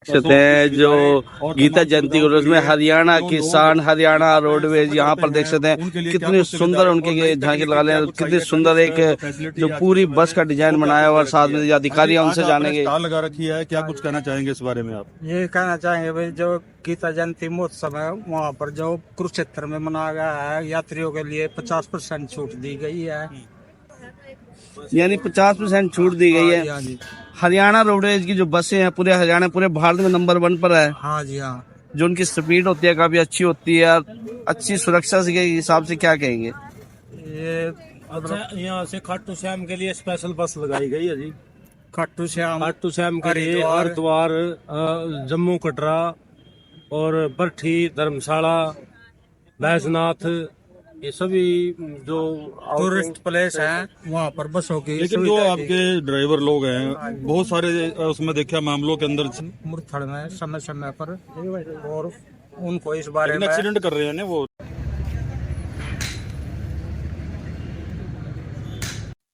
हैं जो गीता जयंती को उसमें हरियाणा किसान, हरियाणा रोडवेज यहाँ पर देख सकते हैं कितनी सुंदर उनके झांकी लगा रहे हैं, कितनी सुंदर एक जो पूरी बस का डिजाइन बनाया हुआ, साथ में जो अधिकारी हैं उनसे जानेंगे। स्टॉल लगा रखी है, क्या कुछ कहना चाहेंगे इस बारे में आप? ये कहना चाहेंगे भाई, जो गीता जयंती महोत्सव है वहाँ पर जो कुरुक्षेत्र में मनाया गया है, यात्रियों के लिए 50% छूट दी गई है। यानी 50% छूट दी गई है। हाँ जी, हरियाणा रोडवेज की जो बसें हैं पूरे हरियाणा, पूरे भारत में नंबर 1 पर है। हाँ जी, हाँ। जो उनकी स्पीड होती है काफी अच्छी होती है, अच्छी सुरक्षा के हिसाब से क्या कहेंगे? ये अच्छा, यहाँ से खाटू श्याम के लिए स्पेशल बस लगाई गई है जी। खाटू श्याम के लिए हरिद्वार, जम्मू कटरा और बरठी, धर्मशाला, बैजनाथ, ये सभी जो टूरिस्ट प्लेस है वहाँ पर बसों की। लेकिन जो आपके ड्राइवर लोग हैं बहुत सारे उसमें देखा मामलों के अंदर मुरथड़ में समय समय पर, और उनको इस बारे में एक्सीडेंट कर रहे हैं ना वो।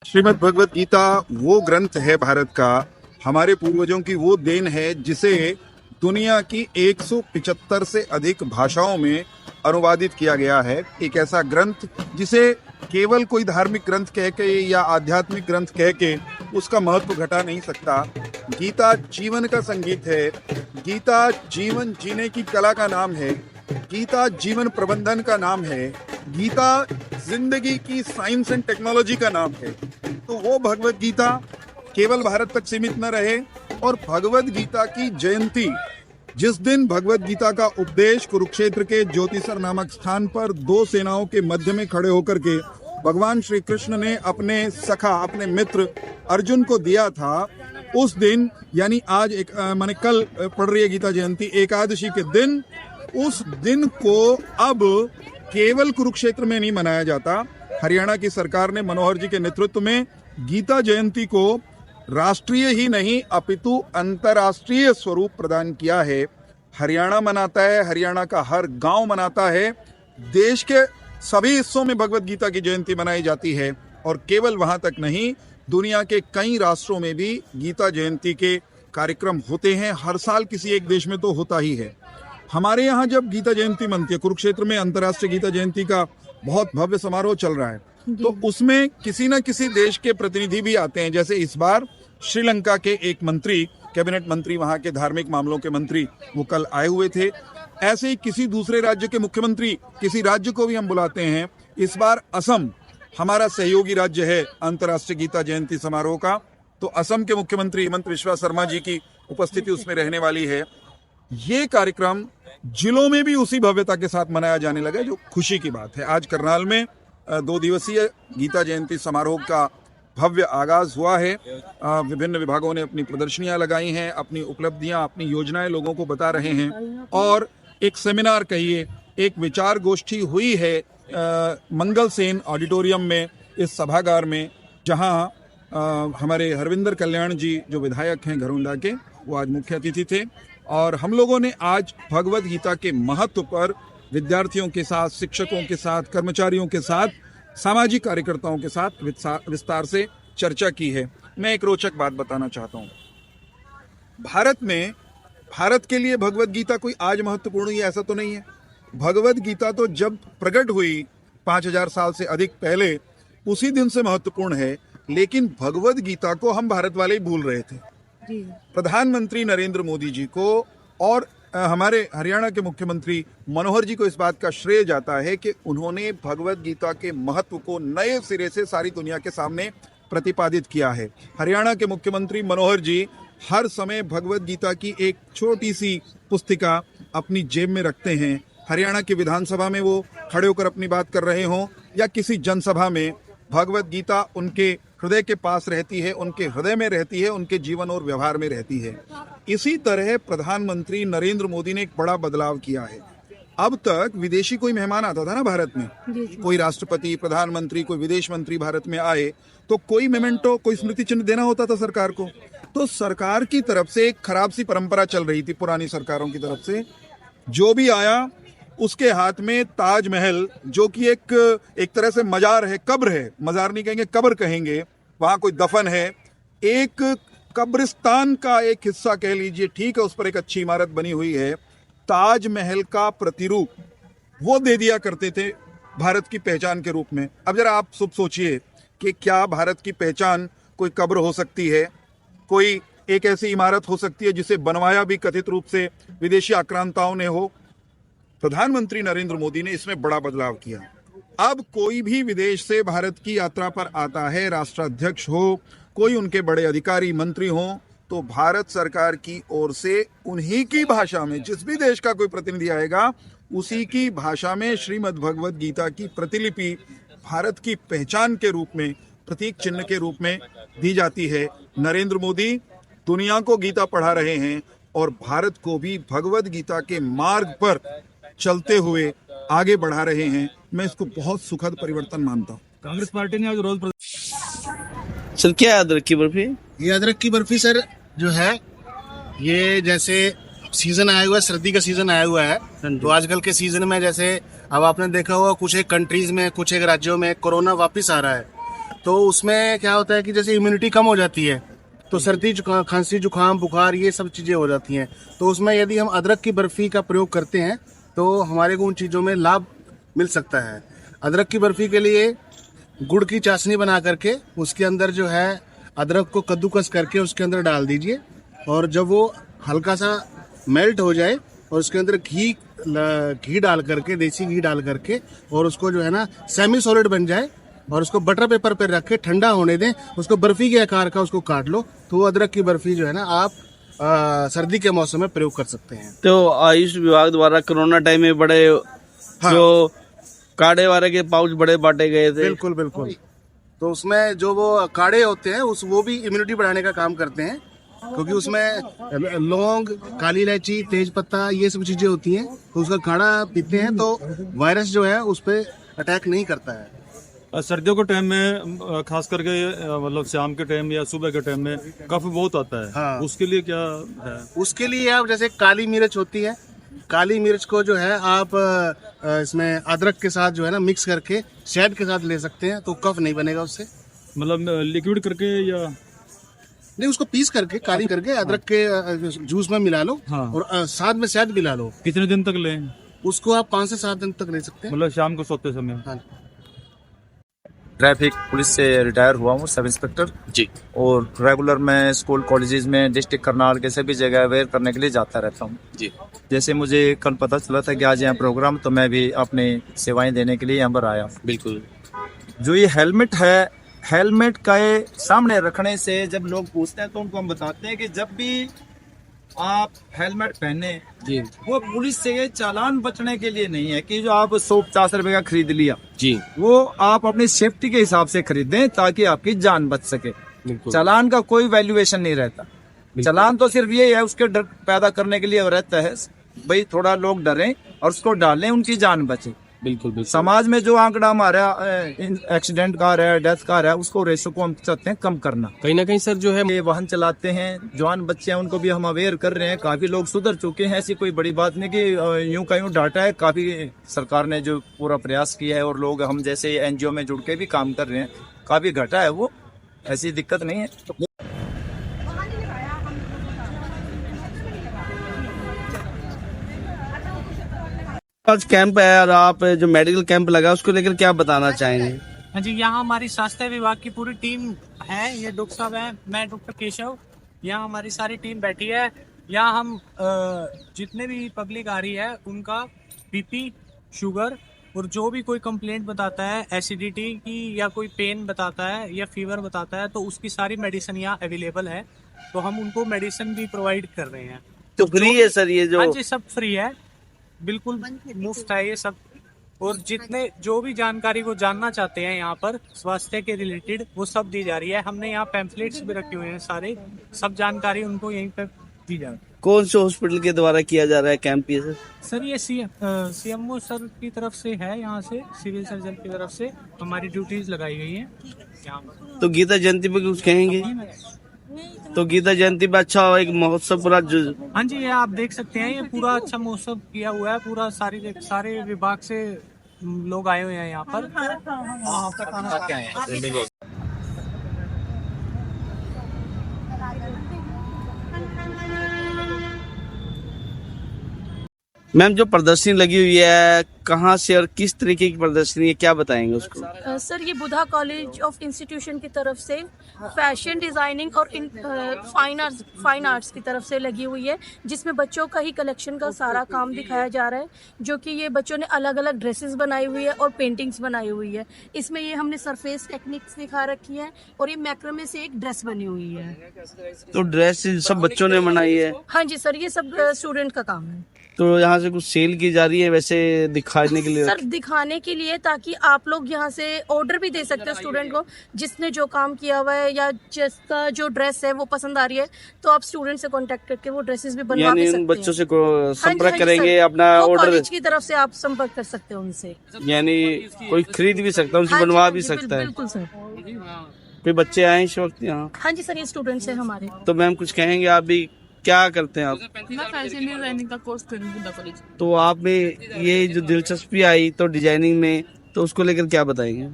श्रीमद् भगवत गीता वो ग्रंथ है भारत का, हमारे पूर्वजों की वो देन है जिसे दुनिया की 175 से अधिक भाषाओं में अनुवादित किया गया है। एक ऐसा ग्रंथ जिसे केवल कोई धार्मिक ग्रंथ कह के या आध्यात्मिक ग्रंथ कह के उसका महत्व घटा नहीं सकता। गीता जीवन का संगीत है, गीता जीवन जीने की कला का नाम है, गीता जीवन प्रबंधन का नाम है, गीता जिंदगी की साइंस एंड टेक्नोलॉजी का नाम है। तो वो भगवत गीता केवल भारत तक सीमित न रहे, और भगवत गीता की जयंती जिस दिन भगवत गीता का उपदेश कुरुक्षेत्र के ज्योतिसर नामक स्थान पर 2 सेनाओं के मध्य में खड़े होकर के भगवान श्री कृष्ण ने अपने सखा, अपने मित्र अर्जुन को दिया था, उस दिन यानी आज माने कल पड़ रही है गीता जयंती, एकादशी के दिन, उस दिन को अब केवल कुरुक्षेत्र में नहीं मनाया जाता। हरियाणा की सरकार ने मनोहर जी के नेतृत्व में गीता जयंती को राष्ट्रीय ही नहीं अपितु अंतर्राष्ट्रीय स्वरूप प्रदान किया है। हरियाणा मनाता है, हरियाणा का हर गांव मनाता है, देश के सभी हिस्सों में भगवत गीता की जयंती मनाई जाती है, और केवल वहां तक नहीं, दुनिया के कई राष्ट्रों में भी गीता जयंती के कार्यक्रम होते हैं। हर साल किसी एक देश में तो होता ही है। हमारे यहाँ जब गीता जयंती मनती है, कुरुक्षेत्र में अंतर्राष्ट्रीय गीता जयंती का बहुत भव्य समारोह चल रहा है, तो उसमें किसी न किसी देश के प्रतिनिधि भी आते हैं। जैसे इस बार श्रीलंका के एक मंत्री, कैबिनेट मंत्री, वहां के धार्मिक मामलों के मंत्री, वो कल आए हुए थे। ऐसे ही किसी दूसरे राज्य के मुख्यमंत्री, किसी राज्य को भी हम बुलाते हैं। इस बार असम हमारा सहयोगी राज्य है अंतर्राष्ट्रीय गीता जयंती समारोह का, तो असम के मुख्यमंत्री हिमंत बिस्वा शर्मा जी की उपस्थिति उसमें रहने वाली है। ये कार्यक्रम जिलों में भी उसी भव्यता के साथ मनाया जाने लगा, जो खुशी की बात है। आज करनाल में 2 दिवसीय गीता जयंती समारोह का भव्य आगाज हुआ है। विभिन्न विभागों ने अपनी प्रदर्शनियां लगाई हैं, अपनी उपलब्धियां, अपनी योजनाएं लोगों को बता रहे हैं, और एक सेमिनार कहिए, एक विचार गोष्ठी हुई है मंगल सेन ऑडिटोरियम में, इस सभागार में, जहां हमारे हरविंदर कल्याण जी जो विधायक हैं घरोंडा के, वो आज मुख्य अतिथि थे। और हम लोगों ने आज भगवत गीता के महत्व पर विद्यार्थियों के साथ, शिक्षकों के साथ, कर्मचारियों के साथ, सामाजिक कार्यकर्ताओं के साथ विस्तार से चर्चा की है। मैं एक रोचक बात बताना चाहता हूँ। भारत के लिए भगवत गीता कोई आज महत्वपूर्ण है ऐसा तो नहीं है। भगवत गीता तो जब प्रकट हुई 5000 साल से अधिक पहले, उसी दिन से महत्वपूर्ण है, लेकिन भगवत गीता को हम भारत वाले ही भूल रहे थे। प्रधानमंत्री नरेंद्र मोदी जी को और हमारे हरियाणा के मुख्यमंत्री मनोहर जी को इस बात का श्रेय जाता है कि उन्होंने भगवत गीता के महत्व को नए सिरे से सारी दुनिया के सामने प्रतिपादित किया है। हरियाणा के मुख्यमंत्री मनोहर जी हर समय भगवत गीता की एक छोटी सी पुस्तिका अपनी जेब में रखते हैं। हरियाणा की विधानसभा में वो खड़े होकर अपनी बात कर रहे हों या किसी जनसभा में, भगवत गीता उनके हृदय के पास रहती है, उनके हृदय में रहती है, उनके जीवन और व्यवहार में रहती है। इसी तरह प्रधानमंत्री नरेंद्र मोदी ने एक बड़ा बदलाव किया है। अब तक विदेशी कोई मेहमान आता था ना भारत में, कोई राष्ट्रपति, प्रधानमंत्री, कोई विदेश मंत्री भारत में आए तो कोई मेमेंटो, कोई स्मृति चिन्ह देना होता था सरकार को। तो सरकार की तरफ से एक खराब सी परंपरा चल रही थी, पुरानी सरकारों की तरफ से। जो भी आया उसके हाथ में ताजमहल, जो कि एक तरह से मजार है, कब्र है, मजार नहीं कहेंगे, कब्र कहेंगे, वहां कोई दफन है, एक कब्रिस्तान का एक हिस्सा कह लीजिए, ठीक है, उस पर एक अच्छी इमारत बनी हुई है, ताजमहल का प्रतिरूप वो दे दिया करते थे भारत की पहचान के रूप में। अब जरा आप सब सोचिए कि क्या भारत की पहचान कोई कब्र हो सकती है, कोई एक ऐसी इमारत हो सकती है जिसे बनवाया भी कथित रूप से विदेशी आक्रांताओं ने हो। प्रधानमंत्री नरेंद्र मोदी ने इसमें बड़ा बदलाव किया। अब कोई भी विदेश से भारत की यात्रा पर आता है, राष्ट्राध्यक्ष हो, कोई उनके बड़े अधिकारी मंत्री हो, तो भारत सरकार की ओर से उन्हीं की भाषा में, जिस भी देश का कोई प्रतिनिधि आएगा उसी की भाषा में श्रीमद् भगवद गीता की प्रतिलिपि भारत की पहचान के रूप में, प्रतीक चिन्ह के रूप में दी जाती है। नरेंद्र मोदी दुनिया को गीता पढ़ा रहे हैं और भारत को भी भगवद गीता के मार्ग पर चलते हुए आगे बढ़ा रहे हैं। मैं इसको बहुत सुखद परिवर्तन मानता हूँ। कांग्रेस पार्टी ने आज रोज सर क्या है अदरक की बर्फी? ये अदरक की बर्फी सर जो है, ये जैसे सीजन आया हुआ है, सर्दी का सीजन आया हुआ है, तो आजकल के सीजन में जैसे अब आपने देखा होगा कुछ एक कंट्रीज में, कुछ एक राज्यों में कोरोना वापस आ रहा है, तो उसमें क्या होता है कि जैसे इम्यूनिटी कम हो जाती है, तो सर्दी खांसी जुकाम बुखार ये सब चीजें हो जाती हैं। तो उसमें यदि हम अदरक की बर्फी का प्रयोग करते हैं तो हमारे को उन चीजों में लाभ मिल सकता है। अदरक की बर्फी के लिए गुड़ की चाशनी बना करके उसके अंदर जो है अदरक को कद्दूकस करके उसके अंदर डाल दीजिए, और जब वो हल्का सा मेल्ट हो जाए और उसके अंदर घी डाल करके, देसी घी डाल करके, और उसको जो है ना सेमी सॉलिड बन जाए और उसको बटर पेपर पर रख के ठंडा होने दें, उसको बर्फी के आकार का उसको काट लो, तो वो अदरक की बर्फी जो है ना आप सर्दी के मौसम में प्रयोग कर सकते हैं। तो आयुष विभाग द्वारा कोरोना टाइम में बड़े जो काढ़े वाले के पाउच बड़े बांटे गए थे। बिल्कुल बिल्कुल। तो उसमें जो वो काढ़े होते हैं वो भी इम्यूनिटी बढ़ाने का काम करते हैं, क्योंकि उसमें लौंग, काली इलायची, तेज पत्ता ये सब चीजें होती हैं, तो उसका काढ़ा पीते हैं तो वायरस जो है उस पर अटैक नहीं करता है। सर्दियों के टाइम में खास करके मतलब शाम के टाइम या सुबह के टाइम में कफ बहुत आता है। हाँ। उसके लिए क्या है? उसके लिए आप जैसे काली मिर्च होती है, काली मिर्च को जो है आप इसमें अदरक के साथ जो है ना मिक्स करके शहद के साथ ले सकते हैं, तो कफ नहीं बनेगा उससे। मतलब लिक्विड करके या नहीं, उसको पीस करके काली करके अदरक के जूस में मिला लो। हाँ। और साथ में शहद मिला लो। कितने दिन तक लें? उसको आप 5 से 7 दिन तक ले सकते हैं। मतलब शाम को सोते समय। हाँ। ट्रैफिक पुलिस से रिटायर हुआ हूँ, सब इंस्पेक्टर जी, और रेगुलर मैं स्कूल कॉलेजेस में, डिस्ट्रिक्ट करनाल के सभी जगह अवेयर करने के लिए जाता रहता हूँ जी। जैसे मुझे कल पता चला था कि आज यहाँ प्रोग्राम, तो मैं भी अपनी सेवाएं देने के लिए यहाँ पर आया। बिल्कुल। जो ये हेलमेट है, हेलमेट का ये सामने रखने से जब लोग पूछते हैं तो उनको हम बताते हैं कि जब भी आप हेलमेट पहने जी, वो पुलिस से चालान बचने के लिए नहीं है कि जो आप 150 रुपए का खरीद लिया जी, वो आप अपनी सेफ्टी के हिसाब से खरीदें ताकि आपकी जान बच सके। चालान का कोई वैल्यूएशन नहीं रहता। चालान तो सिर्फ ये है, उसके डर पैदा करने के लिए रहता है भाई थोड़ा लोग डरें और उसको डालें, उनकी जान बचे। बिल्कुल। समाज में जो आंकड़ा हमारा एक्सीडेंट का आ रहा है, डेथ का आ रहा है, उसको रेशो को हम चाहते हैं कम करना। कहीं ना कहीं सर जो है ये वाहन चलाते हैं, जवान बच्चे हैं, उनको भी हम अवेयर कर रहे हैं। काफी लोग सुधर चुके हैं, ऐसी कोई बड़ी बात नहीं कि यूं का यूं डाटा है। काफी सरकार ने जो पूरा प्रयास किया है और लोग हम जैसे एनजीओ में जुड़ के भी काम कर रहे हैं, काफी घटा है वो, ऐसी दिक्कत नहीं है। आज कैंप है और आप जो मेडिकल कैंप लगा उसको लेकर क्या बताना चाहेंगे? हाँ जी, यहाँ हमारी स्वास्थ्य विभाग की पूरी टीम है। ये डॉक्टर साहब है, मैं डॉक्टर केशव, यहाँ हमारी सारी टीम बैठी है। यहाँ हम जितने भी पब्लिक आ रही है उनका बीपी, शुगर और जो भी कोई कंप्लेंट बताता है एसिडिटी की या कोई पेन बताता है या फीवर बताता है, तो उसकी सारी मेडिसिन यहाँ अवेलेबल है। तो हम उनको मेडिसिन भी प्रोवाइड कर रहे हैं। तो फ्री है सर ये जो? हाँ जी, सब फ्री है, बिल्कुल मुफ्त है ये सब। और जितने जो भी जानकारी को जानना चाहते हैं यहाँ पर स्वास्थ्य के रिलेटेड, वो सब दी जा रही है। हमने यहाँ पैम्फलेट्स भी रखे हुए हैं, सारे सब जानकारी उनको यहीं पे दी जा रही है। कौन से हॉस्पिटल के द्वारा किया जा रहा है कैंप ये सर? ये सीएमओ सर की तरफ से है, यहाँ से सिविल सर्जन की तरफ से हमारी ड्यूटीज लगाई गई है यहाँ पर। तो गीता जयंती पे कुछ कहेंगे? तो गीता जयंती पे अच्छा एक महोत्सव पूरा हाँ जी, ये आप देख सकते हैं, ये पूरा अच्छा महोत्सव किया हुआ है। पूरा सारे विभाग से लोग आए हुए हैं यहाँ पर। मैम जो प्रदर्शनी लगी हुई है कहाँ से और किस तरीके की प्रदर्शनी है, क्या बताएंगे उसको? सर ये बुधा कॉलेज ऑफ इंस्टीट्यूशन की तरफ से फैशन डिजाइनिंग और फाइन आर्ट्स की तरफ से लगी हुई है, जिसमें बच्चों का ही कलेक्शन का सारा काम दिखाया जा रहा है, जो कि ये बच्चों ने अलग अलग ड्रेसेस बनाई हुई है और पेंटिंग्स बनाई हुई है। इसमें ये हमने सरफेस टेक्निक्स दिखा रखी है और ये मैक्रोमे से एक ड्रेस बनी हुई है। तो ड्रेस सब बच्चों ने बनाई है? हाँ जी सर, ये सब स्टूडेंट का काम है। तो यहाँ से कुछ सेल की जा रही है वैसे दिखाने के लिए? सर दिखाने के लिए, ताकि आप लोग यहाँ से ऑर्डर भी दे सकते हो स्टूडेंट को, जिसने जो काम किया हुआ है या जिसका जो ड्रेस है वो पसंद आ रही है, तो आप स्टूडेंट से कांटेक्ट करके वो ड्रेसेस भी बनवा यानी भी उन सकते बच्चों हैं। से संपर्क हाँ जी, करेंगे सर। अपना वो ऑर्डर? कॉलेज की तरफ से आप संपर्क कर सकते हो उनसे। यानी कोई खरीद भी सकता है, उनसे हाँ जी, बनवा हाँ भी जी, सकता है? बिल्कुल सर। कोई बच्चे आए इस वक्त यहाँ? हाँ जी सर, ये स्टूडेंट्स हैं हमारे। तो मैम कुछ कहेंगे, आप भी क्या करते हैं आप? मैं फैशन डिजाइनिंग का कोर्स करूँगी बुधा कॉलेज। तो आप में ये जो दिलचस्पी आई तो डिजाइनिंग में, तो उसको लेकर क्या बताएंगे?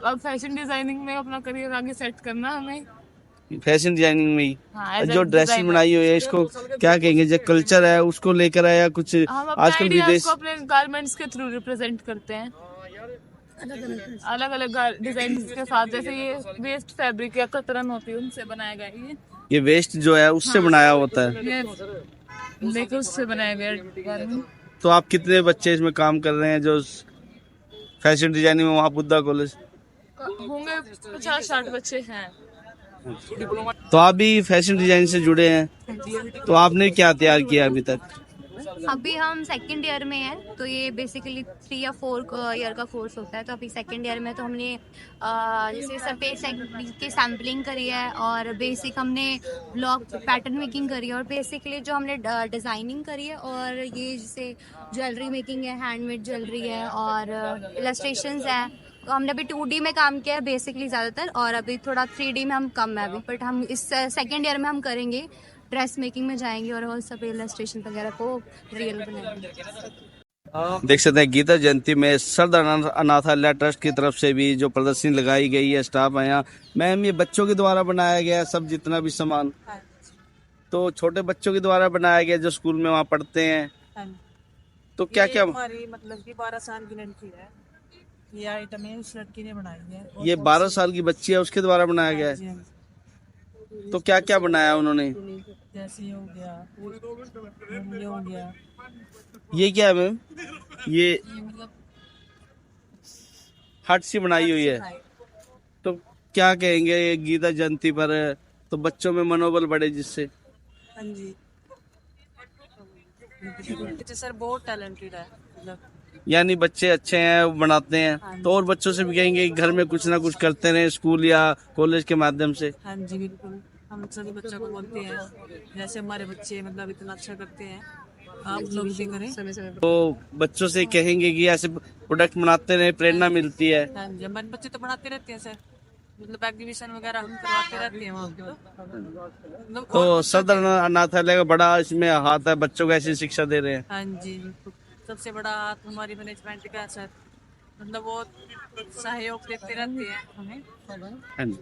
अब फैशन डिजाइनिंग में अपना करियर आगे सेट करना हमें। फैशन डिजाइनिंग में ही हाँ, as a जो ड्रेस designer। बनाई हुई है इसको क्या कहेंगे, जो कल्चर है उसको लेकर आया कुछ? हम अपने आजकल आइडियाज विदेश को अपने गारमेंट्स के थ्रू रिप्रेजेंट करते हैं, अलग अलग डिजाइन के साथ। जैसे ये वेस्ट फैब्रिक या कतरन होती है उनसे बनाया गया ये वेस्ट जो है उससे बनाया होता है। ये लेकर उससे बनाया गया गारमेंट। तो आप कितने बच्चे इसमें काम कर रहे हैं जो फैशन डिजाइनिंग में वहाँ बुद्धा कॉलेज? होंगे 50-60 बच्चे हैं। तो आप भी फैशन डिजाइन से जुड़े हैं, तो आपने क्या तैयार किया अभी तक? अभी हम सेकंड ईयर में हैं, तो ये बेसिकली 3 या 4 ईयर का कोर्स होता है। तो अभी सेकंड ईयर में तो हमने जैसे सरफेस की सैम्पलिंग करी है और बेसिक हमने ब्लॉक पैटर्न मेकिंग करी है और बेसिकली जो हमने डिज़ाइनिंग करी है और ये जैसे ज्वेलरी मेकिंग है, हैंडमेड ज्वेलरी है और इलस्ट्रेशंस हैं। तो हमने अभी 2D में काम किया है बेसिकली ज़्यादातर, और अभी थोड़ा 3D में हम कम है अभी, बट हम इस सेकेंड ईयर में हम करेंगे, ड्रेस मेकिंग में जाएंगे और सब इलस्ट्रेशन वगैरह को रियल बनाएंगे। देख सकते हैं गीता जयंती में सरदार अनाथालय ट्रस्ट की तरफ से भी जो प्रदर्शनी लगाई गई है, स्टाफ है यहाँ। मैम ये बच्चों के द्वारा बनाया गया है सब, जितना भी सामान? तो छोटे बच्चों के द्वारा बनाया गया जो स्कूल में वहाँ पढ़ते हैं। तो क्या क्या हमारी मतलब कि 12 साल की लड़की है, ये आइटम है उस लड़की ने बनाई है। ये 12 साल की बच्ची है, उसके द्वारा बनाया गया है। तो क्या क्या बनाया उन्होंने? जैसे ये हो गया, ये हो गया। ये क्या है मैम? ये हट सी बनाई हुई है। तो क्या कहेंगे गीता जयंती पर, तो बच्चों में मनोबल बढ़े जिससे? हाँ जी, सर बहुत टैलेंटेड है मतलब। यानी बच्चे अच्छे हैं, वो बनाते हैं, तो और बच्चों से भी कहेंगे कि घर में कुछ ना कुछ करते रहे स्कूल या कॉलेज के माध्यम से। हाँ जी बिल्कुल, हम सभी बच्चों को बोलते हैं जैसे हमारे बच्चे मतलब इतना अच्छा करते हैं, आप लोग भी करें। तो बच्चों से कहेंगे कि ऐसे प्रोडक्ट बनाते रहे, प्रेरणा मिलती है। हाँ जी, हमारे बच्चे तो बनाते रहते हैं सर, मतलब एग्जीबिशन वगैरह हम करवाते रहते हैं वहाँ पे। तो सरदार अनाथालय का बड़ा इसमें हाथ है, बच्चों को ऐसी शिक्षा दे रहे हैं। हाँ जी, सबसे बड़ा हाथ हमारी मैनेजमेंट का है सर, मतलब वो सहयोग देते रहते हैं हमें। हाँ जी।